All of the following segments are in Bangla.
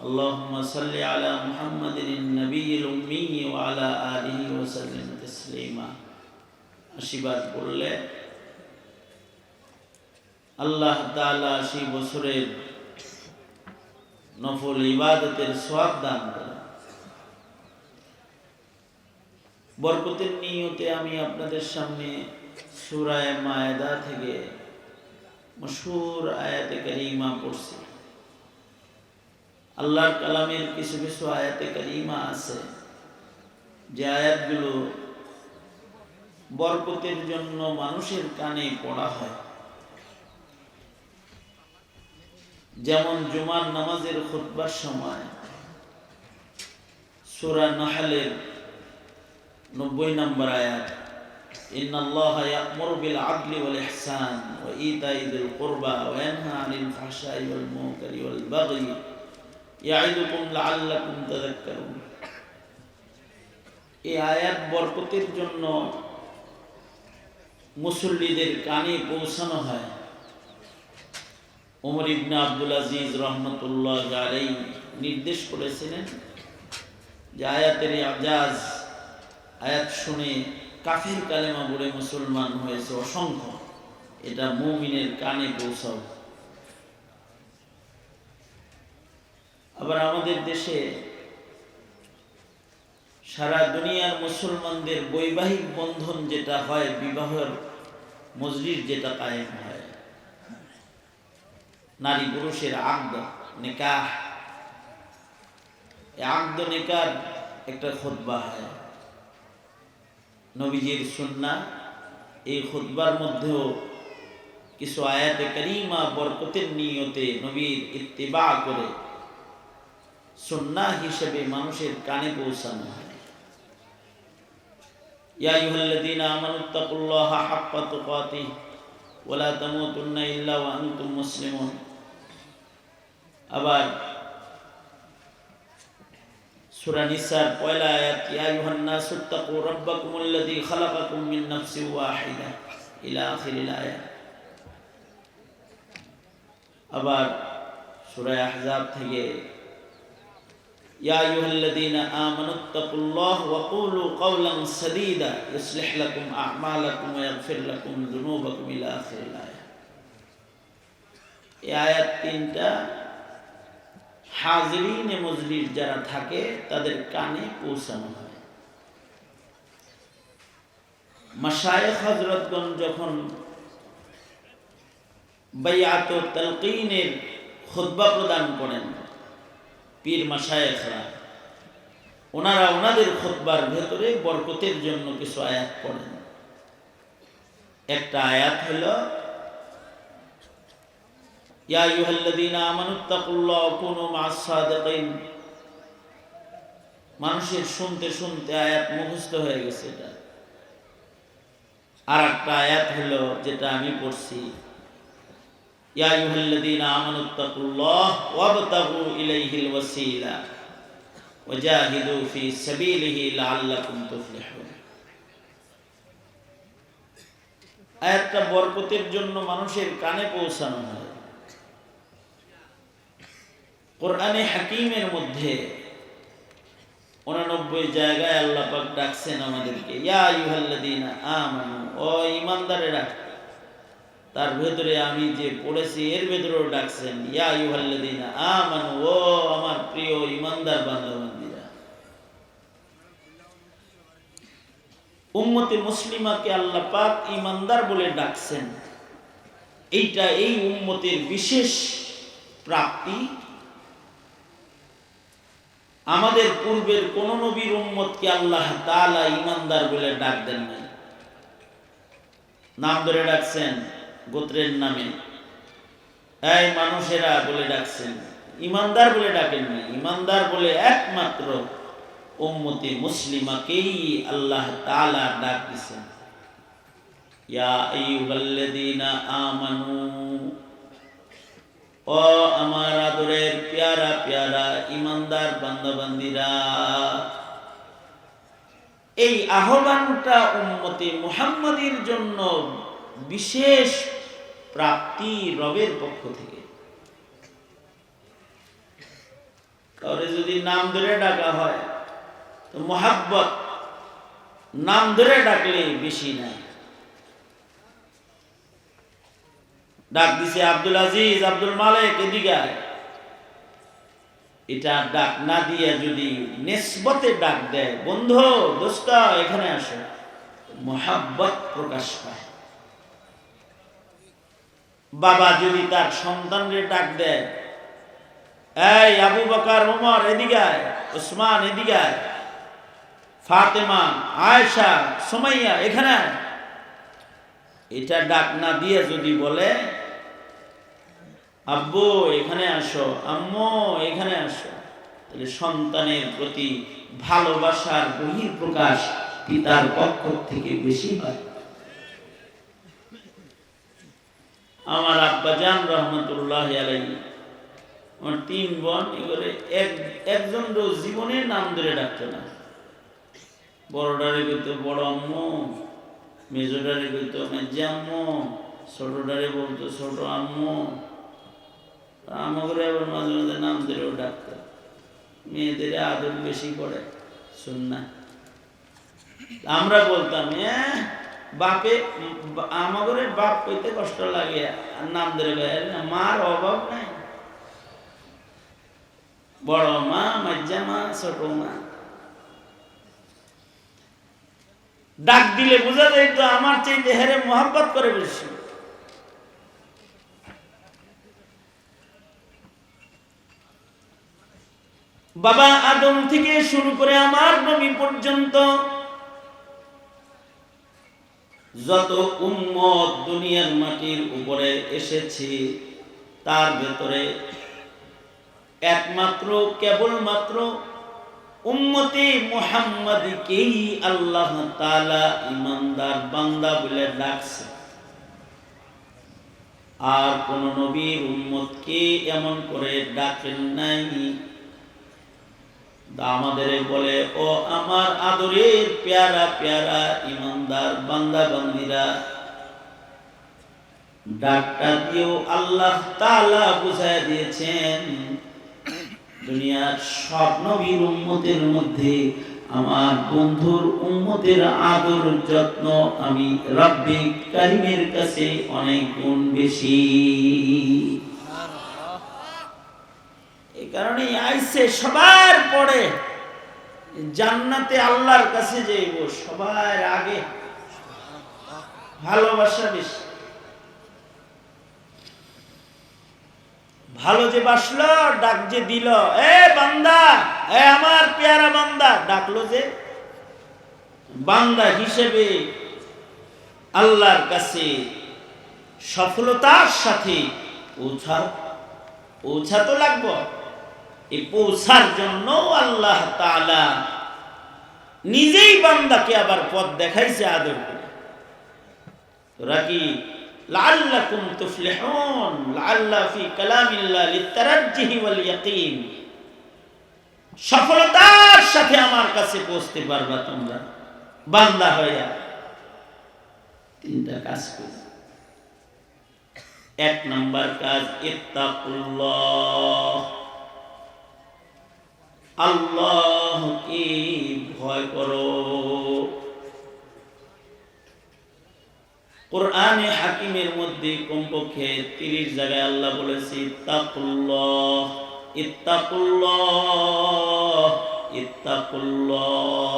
اللهم صل على محمد النبي الأمي وعلى آله وسلم تسليما আশীর্বাদ করলে আল্লাহ তাআলা সেই বছরের নফল ইবাদতের সওয়াব দান করেন। বরকতের নিয়তে আমি আপনাদের সামনে সূরা মায়েদা থেকে মশহুর আয়াতে কারিমা পড়ছি। আল্লাহর কালামের কিছু কিছু আয়াতে কারিমা আছে যে আয়াতগুলো বরকতের জন্য মানুষের কানে পড়া হয়। যেমন জুমার নামাজের খুতবার সময় সূরা নাহলের 90 নম্বর আয়াত, ইন্নাল্লাহা ইয়া'মুরু বিল আদলি ওয়াল ইহসান ওয়া ইতাই যিল কুরবা ওয়া ইয়ানহা আনিল ফাহশাই ওয়াল মুনকারি ওয়াল বাগই ইয়া'iদুকুম লা'আল্লাকুম তাযাক্কারুন। এই আয়াত বরকতের জন্য মুসল্লিদের কানে পৌঁছানো হয়। ওমর ইবনে আব্দুল আজিজ রহমতুল্লাহ আলাইহি নির্দেশ করেছিলেন যে আয়াতের আজাজ, আয়াত শুনে কাফির কালেমা পড়ে মুসলমান হয়েছে অসংখ্য, এটা মুমিনের কানে পৌঁছাও। আবার আমাদের দেশে সারা দুনিয়ার মুসলমানদের বৈবাহিক বন্ধন যেটা হয়, বিবাহের মজলিস যেটা কায়েম হয়, নারী পুরুষের আকদ নিকাহ, এই আকদ নিকার একটা খুতবা হয়। নবীজির সুন্নাহ, এই খুতবার মধ্যেও কিছু আয়াতে কারিমা বরকতের নিয়তে নবীর ইত্তিবা করে সুন্নাহ হিসেবে মানুষের কানে পৌঁছানো হয়। ইয়া আইয়ুহাল্লাযীনা আমানুত্তাকুল্লাহা হাক্কা তুকাতিহি ওয়া লা তামুতুন্না ইল্লা ওয়া আনতুম মুসলিমুন। আবার সূরা নিসার পয়লা আয়াত, ইয়া আইয়ুহান নাসুত্তাকু রাব্বাকুমুল্লাযী খালাকাকুম মিন নাফসিন ওয়াহিদা ইলা আখিরিল আয়াত। আবার সূরা আহজাব থেকে, ইয়া আইয়ুহাল্লাযীনা আমানুত্তাকুল্লাহ ওয়া কুলু কাওলান সাদীদা ইউসলিহ লাকুম আ'মালাকুম ওয়া ইয়াগফির লাকুম যুনুবাকুম ইলা আখিরিল আয়াত। এই আয়াত তিনটা হাজিরিনে মজলিস যারা থাকে তাদের কানে পৌঁছানো হয়। মাশায়েখ হযরতগণ যখন বাইআত ও তালকিনের খুতবা প্রদান করেন, পীর মাশায়েখরা, ওনারা ওনাদের খুতবার ভেতরে বরকতের জন্য কিছু আয়াত পড়েন। একটা আয়াত হলো, ইয়া আইয়ুহাল্লাযীনা আমানুত্তাকুল্লাহ ওয়া কুনু মা'আস সাদিকিন। মানুষের শুনতে শুনতে আয়াত মুখস্থ হয়ে গেছে এটা। আর একটা আয়াত হলো যেটা আমি পড়ছি, ইয়া আইয়ুহাল্লাযীনা আমানুত্তাকুল্লাহ ওয়াবতাগু ইলাইহিল ওয়াসিলা ওয়া জাহিদু ফি সাবিলিহি লাআল্লাকুম তুফলিহুন। আয়াতটা বরকতের জন্য মানুষের কানে পৌঁছানো হয়। কোরআনে হাকিমের মধ্যে 89 জায়গায় আল্লাহ পাক ডাকছেন আমাদেরকে, ইয়া আইয়ুহাল্লাযীনা আমানু, ও ঈমানদারেরা। তার ভেতরে আমি যে পড়েছি এর ভেতরেও ডাকছেন, ইয়া আইয়ুহাল্লাযীনা আমানু, ও আমার প্রিয় ঈমানদার বান্দা-বান্দীরা। উম্মতে মুসলিমাকে আল্লাহ পাক ঈমানদার বলে ডাকছেন। এইটা এই উম্মতের বিশেষ প্রাপ্তি। আমাদের পূর্বের কোন নবীর উম্মতকে আল্লাহ তাআলা ঈমানদার বলে ডাক দেন নাই। নাম ধরে ডাকছেন, গোত্রের নামে, এই মানুষেরা বলে ডাকছেন, ঈমানদার বলে ডাকেন নাই। ঈমানদার বলে একমাত্র উম্মতে মুসলিমাকেই আল্লাহ তাআলা ডাক দিয়েছেন। ইয়া আইয়ুহাল্লাযীনা আমানু, ও আমার আদরের প্যারা প্যারা ঈমানদার বান্দা-বান্দীরা। এই আহ্বানটা উম্মতে মুহাম্মাদীর জন্য বিশেষ প্রাপ্তি রবের পক্ষ থেকে। কাউরে যদি নাম ধরে ডাকা হয় তো মোহাব্বত নাম ধরে ডাকলে বেশি না। ডাক দিছে আব্দুল আজিজ, আব্দুল মালিক, এদিকে আয়। এটা ডাক না দিয়ে যদি নিসবতে ডাক দেয়, বন্ধু, দোস্ত, এখানে আসো, মোহাব্বত প্রকাশ পায়। বাবা যদি তার সন্তানকে ডাক দেয়, এই আবু বকর, ওমর, এদিকে আয়, ওসমান, এদিকে আয়, ফাতেমা, আয়েশা, সুমাইয়া, এখানে আয়, এটা ডাক না দিয়ে যদি বলে আব্বু এখানে আসো, আম্মু এখানে আসো, তাহলে সন্তানের প্রতি ভালোবাসার বহিঃপ্রকাশ পিতার পক্ষ থেকে বেশি হয়। আমার আব্বাজান রহমতুল্লাহ আলাইহি, আমার 3 বোন, এবারে একজন জীবনে নাম ধরে ডাকতো না। বড়ডারে কইতো বড় আম্মু, মেজোডারে কইতো মেজে আম্মু, ছোটডারে বলতো ছোট আম্মু। আমাকে আবার মাঝে মাঝে নাম ধরেও ডাকতো। মেয়েদের আদর বেশি করে সুন্নাহ। আমরা বলতাম বাপে, আমাদের বাপ কইতে কষ্ট লাগে, নাম ধরে মার অভাব নাই, বড় মা, মাজ্জা মা, ছোট মা। ডাক দিলে বোঝা যায় তো আমার চাইতে হেরে মোহাব্বত করে বেশি। বাবা আদম থেকে শুরু করে আমার নবী পর্যন্ত যত উম্মত দুনিয়ার মাটির উপরে এসেছে, তার ভেতরে একমাত্র কেবলমাত্র উম্মতে মুহাম্মাদীকেই আল্লাহ তাআলা ঈমানদার বান্দা বলে ডাকছে। আর কোন নবীর উম্মতকে এমন করে ডাকেন নাই। আমাদের বলে, ও আমার আদরের পেয়ারা পেয়ারা ঈমানদার বান্দা বান্দীরা, ডাকটা দিয়েও আল্লাহ তাআলা বুঝায় দিয়েছেন দুনিয়ার সব নবীর উম্মতের মধ্যে আমার বন্ধুর উম্মতের আদর যত্ন আমি রব্বে কারীমের কাছে অনেক গুণ বেশি। এই কারণে আইছে সবার পরে জান্নাতে আল্লাহর কাছে যাইব সবার আগে, ভালোবাসা বেশি। ভালো যে বাসলো, ডাক যে দিল, এ বান্দা, এ আমার পেয়ারা বান্দা, ডাকলো যে বান্দা হিসেবে আল্লাহর কাছে সফলতার সাথে পৌঁছা তো লাগবে। এই পৌঁছার জন্য আল্লাহ তাআলা নিজেই বান্দাকে আবার পথ দেখাইছে আদর করে। তোরা কি লাআল্লাকুম তুফলিহুন, লাআল্লা ফি কালামিল্লাহ লিতারাজ্জুহি ওয়াল ইয়াকিন, সফলতার সাথে আমার কাছে পৌঁছতে পারবা তোমরা বান্দা হইয়া। 3টা কাজ করো। 1 নাম্বার কাজ, ইত্তাকুল্লাহ, আল্লাহকে ভয় করো। কোরআনে হাকিমের মধ্যে কমপক্ষে 30 জায়গায় আল্লাহ বলেছে ইত্তাকুল্লাহ, ইত্তাকুল্লাহ, ইত্তাকুল্লাহ।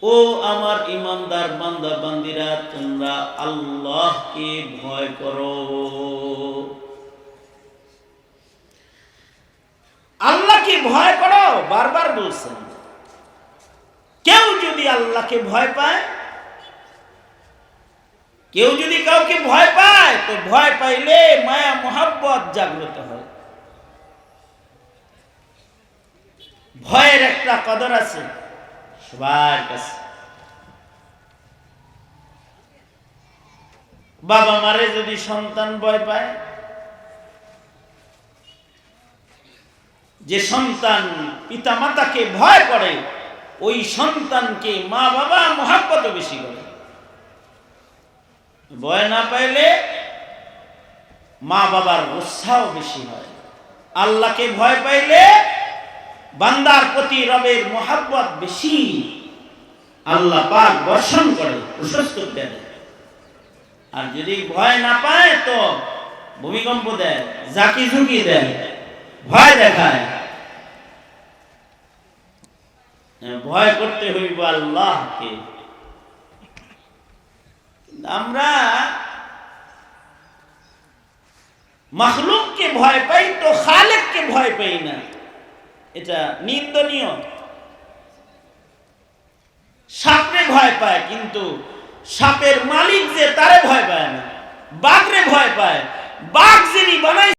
ও আমার ঈমানদার বান্দা বান্দীরা, তোমরা আল্লাহকে ভয় করো। আল্লাহকে ভয় করো বারবার বলছেন। কেউ যদি আল্লাহকে ভয় পায়, কেউ যদি কাউকে ভয় পায়, তো ভয় পাইলে মায়া মোহাব্বত জাগ্রত হয়। ভয়ের একটা কদর আছে সবার কাছে। বাবা মারে যদি সন্তান ভয় পায়, যে সন্তান পিতা মাতাকে ভয় করে, ওই সন্তানকে মা বাবা মোহাব্বত বেশি করে। ভয় না পাইলে মা বাবার গুসাও বেশি হয়। আল্লাহকে ভয় পাইলে বান্দার প্রতি রবের মোহাব্বত বেশি, আল্লাহ পাক বর্ষণ করে, প্রশস্ত করে দেয়। আর যদি ভয় না পায় তো ভূমিকম্প দেয়, ঝাঁকি ঝুঁকি দেয়, ভয় দেখায়। ভয় করতে হইব আল্লাহকে। আমরা মাখলুককে ভয় পাই তো খালেককে ভয় পাই না, এটা নিন্দনীয়। সাপরে ভয় পায় কিন্তু সাপের মালিক যে তারে ভয় পায় না, বাঘরে ভয় পায়। বাঘ যিনি বানাই